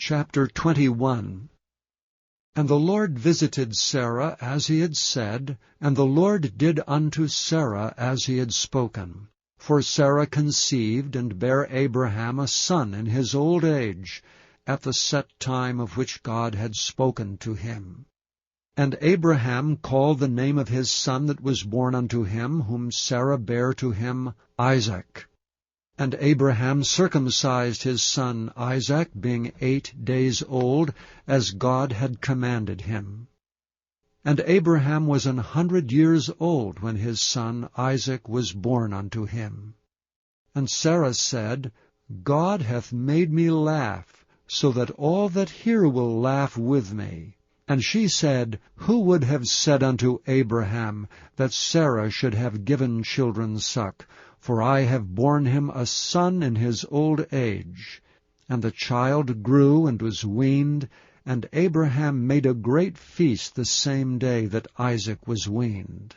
Chapter 21. And the Lord visited Sarah as he had said, and the Lord did unto Sarah as he had spoken. For Sarah conceived, and bare Abraham a son in his old age, at the set time of which God had spoken to him. And Abraham called the name of his son that was born unto him, whom Sarah bare to him, Isaac. And Abraham circumcised his son Isaac, being 8 days old, as God had commanded him. And Abraham was 100 years old when his son Isaac was born unto him. And Sarah said, God hath made me laugh, so that all that hear will laugh with me. And she said, Who would have said unto Abraham that Sarah should have given children suck? For I have borne him a son in his old age. And the child grew and was weaned, and Abraham made a great feast the same day that Isaac was weaned.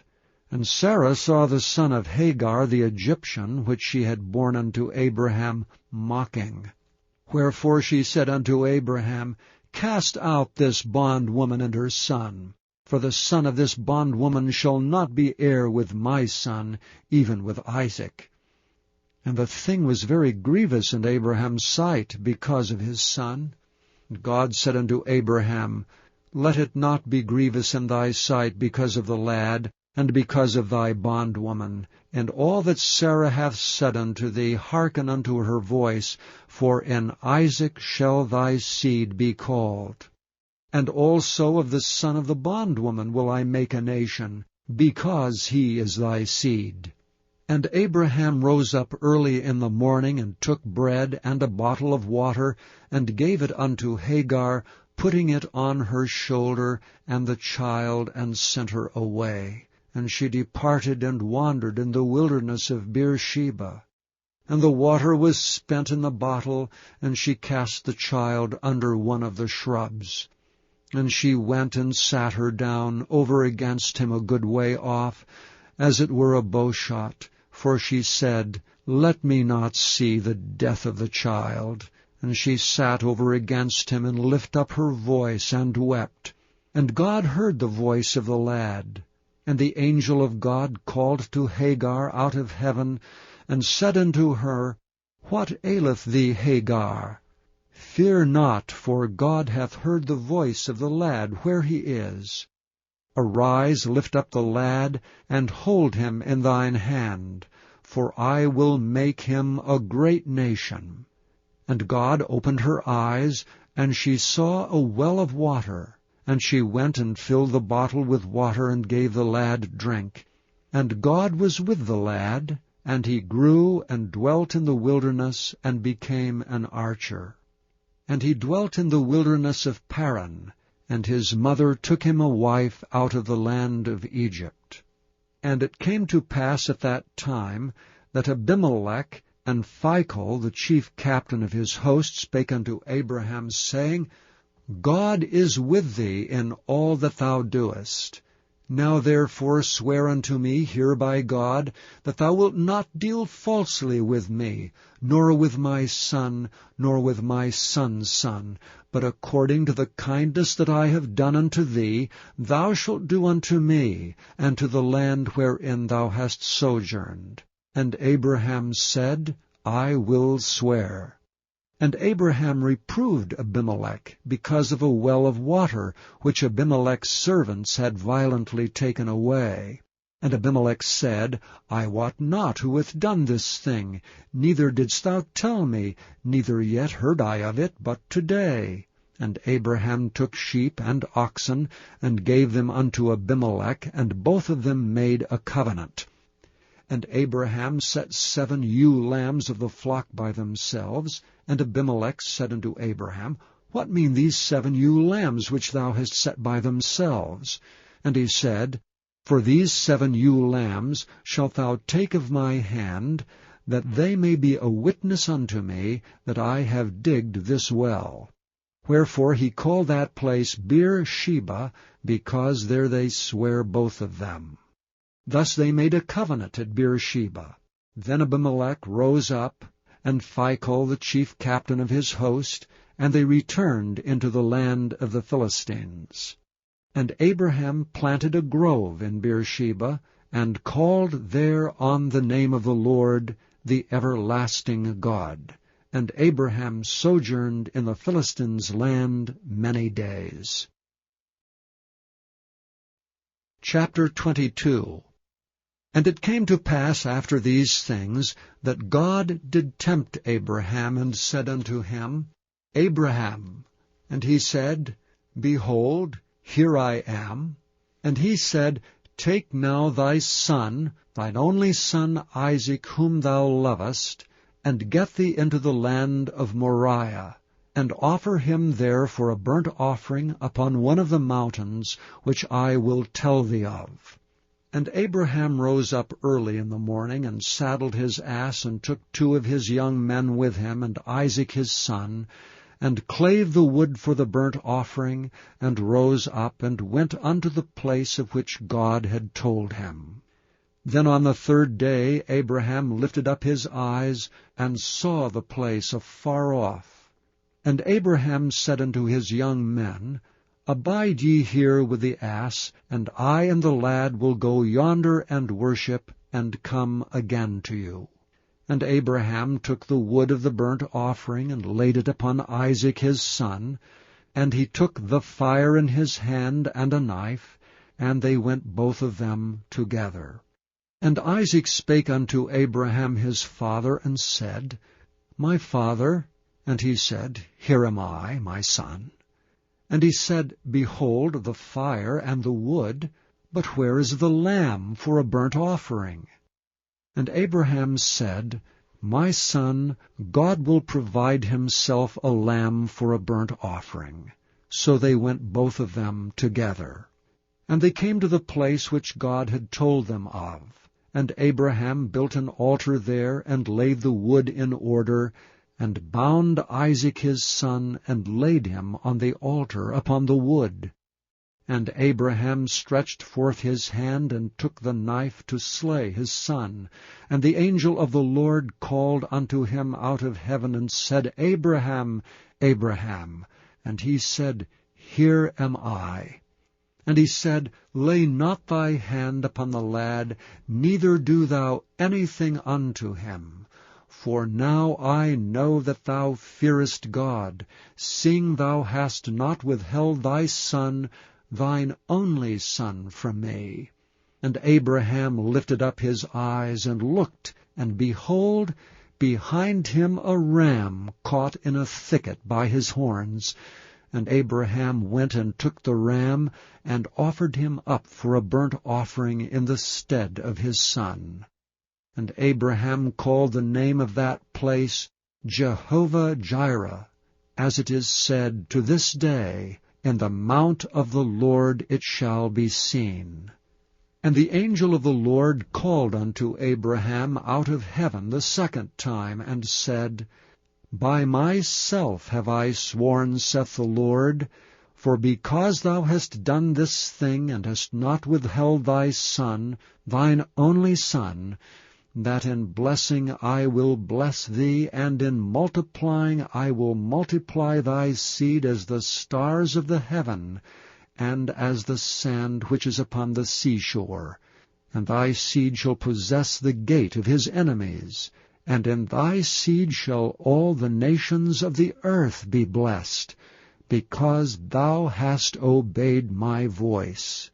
And Sarah saw the son of Hagar the Egyptian, which she had borne unto Abraham, mocking. Wherefore she said unto Abraham, Cast out this bondwoman and her son. For the son of this bondwoman shall not be heir with my son, even with Isaac. And the thing was very grievous in Abraham's sight because of his son. And God said unto Abraham, Let it not be grievous in thy sight because of the lad, and because of thy bondwoman. And all that Sarah hath said unto thee, hearken unto her voice, for in Isaac shall thy seed be called. And also of the son of the bondwoman will I make a nation, because he is thy seed. And Abraham rose up early in the morning, and took bread and a bottle of water, and gave it unto Hagar, putting it on her shoulder, and the child, and sent her away. And she departed and wandered in the wilderness of Beersheba. And the water was spent in the bottle, and she cast the child under one of the shrubs. And she went and sat her down over against him a good way off, as it were a bowshot. For she said, Let me not see the death of the child. And she sat over against him, and lift up her voice, and wept. And God heard the voice of the lad. And the angel of God called to Hagar out of heaven, and said unto her, What aileth thee, Hagar? Fear not, for God hath heard the voice of the lad where he is. Arise, lift up the lad, and hold him in thine hand, for I will make him a great nation. And God opened her eyes, and she saw a well of water. And she went and filled the bottle with water, and gave the lad drink. And God was with the lad, and he grew and dwelt in the wilderness, and became an archer. And he dwelt in the wilderness of Paran, and his mother took him a wife out of the land of Egypt. And it came to pass at that time that Abimelech and Phicol, the chief captain of his host, spake unto Abraham, saying, God is with thee in all that thou doest. Now therefore swear unto me here by God, that thou wilt not deal falsely with me, nor with my son, nor with my son's son, but according to the kindness that I have done unto thee, thou shalt do unto me, and to the land wherein thou hast sojourned. And Abraham said, I will swear. And Abraham reproved Abimelech because of a well of water, which Abimelech's servants had violently taken away. And Abimelech said, I wot not who hath done this thing, neither didst thou tell me, neither yet heard I of it but today. And Abraham took sheep and oxen, and gave them unto Abimelech, and both of them made a covenant. And Abraham set 7 ewe lambs of the flock by themselves. And Abimelech said unto Abraham, What mean these 7 ewe lambs which thou hast set by themselves? And he said, For these 7 ewe lambs shalt thou take of my hand, that they may be a witness unto me that I have digged this well. Wherefore he called that place Beersheba, because there they sware both of them. Thus they made a covenant at Beersheba. Then Abimelech rose up, and Phicol the chief captain of his host, and they returned into the land of the Philistines. And Abraham planted a grove in Beersheba, and called there on the name of the Lord, the everlasting God. And Abraham sojourned in the Philistines' land many days. Chapter 22. And it came to pass after these things, that God did tempt Abraham, and said unto him, Abraham. And he said, Behold, here I am. And he said, Take now thy son, thine only son Isaac, whom thou lovest, and get thee into the land of Moriah, and offer him there for a burnt offering upon one of the mountains, which I will tell thee of. And Abraham rose up early in the morning, and saddled his ass, and took 2 of his young men with him, and Isaac his son, and clave the wood for the burnt offering, and rose up, and went unto the place of which God had told him. Then on the 3rd day Abraham lifted up his eyes, and saw the place afar off. And Abraham said unto his young men, Abide ye here with the ass, and I and the lad will go yonder and worship, and come again to you. And Abraham took the wood of the burnt offering, and laid it upon Isaac his son, and he took the fire in his hand and a knife, and they went both of them together. And Isaac spake unto Abraham his father, and said, My father. And he said, Here am I, my son. And he said, Behold the fire and the wood, but where is the lamb for a burnt offering? And Abraham said, My son, God will provide himself a lamb for a burnt offering. So they went both of them together. And they came to the place which God had told them of. And Abraham built an altar there, and laid the wood in order, and bound Isaac his son, and laid him on the altar upon the wood. And Abraham stretched forth his hand, and took the knife to slay his son. And the angel of the Lord called unto him out of heaven, and said, Abraham, Abraham. And he said, Here am I. And he said, Lay not thy hand upon the lad, neither do thou anything unto him. For now I know that thou fearest God, seeing thou hast not withheld thy son, thine only son, from me. And Abraham lifted up his eyes, and looked, and behold, behind him a ram caught in a thicket by his horns. And Abraham went and took the ram, and offered him up for a burnt offering in the stead of his son. And Abraham called the name of that place Jehovah-Jireh, as it is said, To this day, In the mount of the Lord it shall be seen. And the angel of the Lord called unto Abraham out of heaven the 2nd time, and said, By myself have I sworn, saith the Lord, for because thou hast done this thing, and hast not withheld thy son, thine only son, that in blessing I will bless thee, and in multiplying I will multiply thy seed as the stars of the heaven, and as the sand which is upon the seashore. And thy seed shall possess the gate of his enemies, and in thy seed shall all the nations of the earth be blessed, because thou hast obeyed my voice.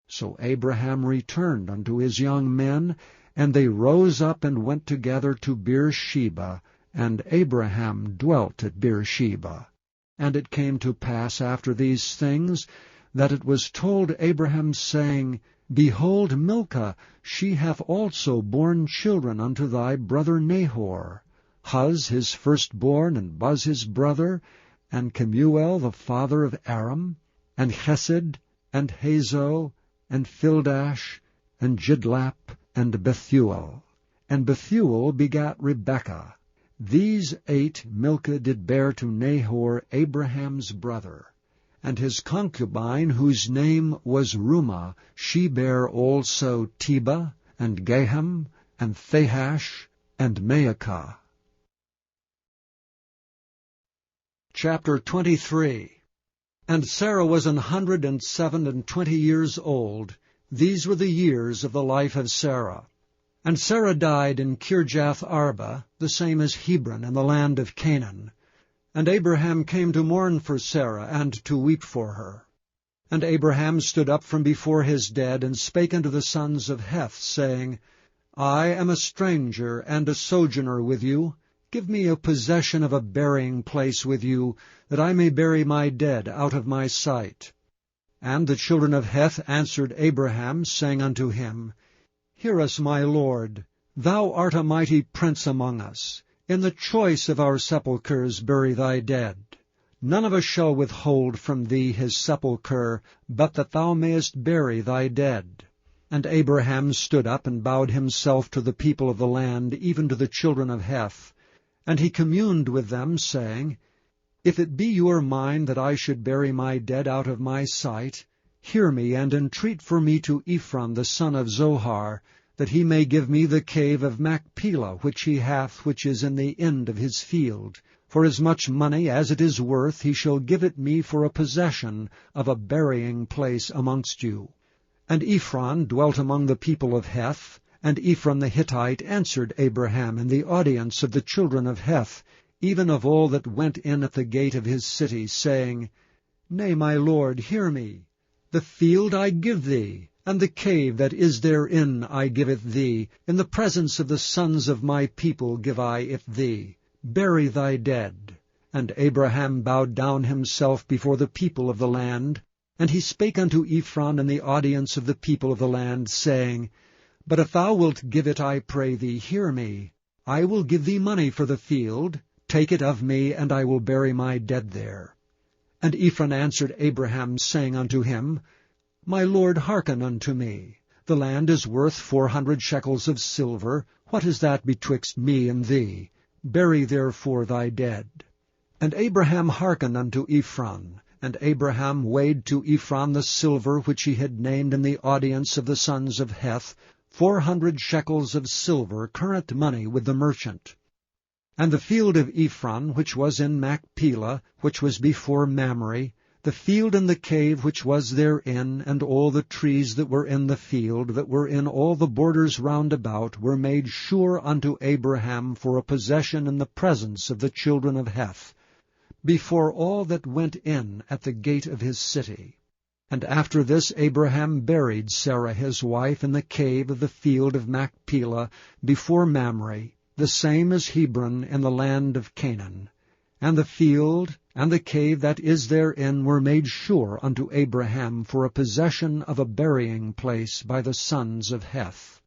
So Abraham returned unto his young men, and they rose up and went together to Beersheba, and Abraham dwelt at Beersheba. And it came to pass after these things, that it was told Abraham, saying, Behold, Milcah, she hath also borne children unto thy brother Nahor, Huz his firstborn, and Buz his brother, and Kemuel the father of Aram, and Chesed, and Hazo, and Fildash, and Jidlap, and Bethuel. And Bethuel begat Rebekah. These 8 Milcah did bear to Nahor, Abraham's brother. And his concubine, whose name was Rumah, she bare also Tebah, and Gaham, and Thahash, and Maacah. Chapter 23. And Sarah was 127 years old. These were the years of the life of Sarah. And Sarah died in Kirjath Arba, the same as Hebron, in the land of Canaan. And Abraham came to mourn for Sarah, and to weep for her. And Abraham stood up from before his dead, and spake unto the sons of Heth, saying, I am a stranger and a sojourner with you. Give me a possession of a burying place with you, that I may bury my dead out of my sight. And the children of Heth answered Abraham, saying unto him, Hear us, my lord. Thou art a mighty prince among us. In the choice of our sepulchres bury thy dead. None of us shall withhold from thee his sepulchre, but that thou mayest bury thy dead. And Abraham stood up and bowed himself to the people of the land, even to the children of Heth. And he communed with them, saying, If it be your mind that I should bury my dead out of my sight, hear me, and entreat for me to Ephron the son of Zohar, that he may give me the cave of Machpelah, which he hath, which is in the end of his field. For as much money as it is worth, he shall give it me for a possession of a burying place amongst you. And Ephron dwelt among the people of Heth. And Ephron the Hittite answered Abraham in the audience of the children of Heth, even of all that went in at the gate of his city, saying, Nay, my lord, hear me. The field I give thee, and the cave that is therein I give it thee. In the presence of the sons of my people give I it thee. Bury thy dead. And Abraham bowed down himself before the people of the land. And he spake unto Ephron in the audience of the people of the land, saying, But if thou wilt give it, I pray thee, hear me. I will give thee money for the field. Take it of me, and I will bury my dead there. And Ephron answered Abraham, saying unto him, My lord, hearken unto me. The land is worth 400 shekels of silver. What is that betwixt me and thee? Bury therefore thy dead. And Abraham hearkened unto Ephron. And Abraham weighed to Ephron the silver which he had named in the audience of the sons of Heth, 400 shekels of silver, current money with the merchant. And the field of Ephron, which was in Machpelah, which was before Mamre, the field and the cave which was therein, and all the trees that were in the field, that were in all the borders round about, were made sure unto Abraham for a possession in the presence of the children of Heth, before all that went in at the gate of his city. And after this Abraham buried Sarah his wife in the cave of the field of Machpelah before Mamre, the same as Hebron in the land of Canaan. And the field and the cave that is therein were made sure unto Abraham for a possession of a burying place by the sons of Heth.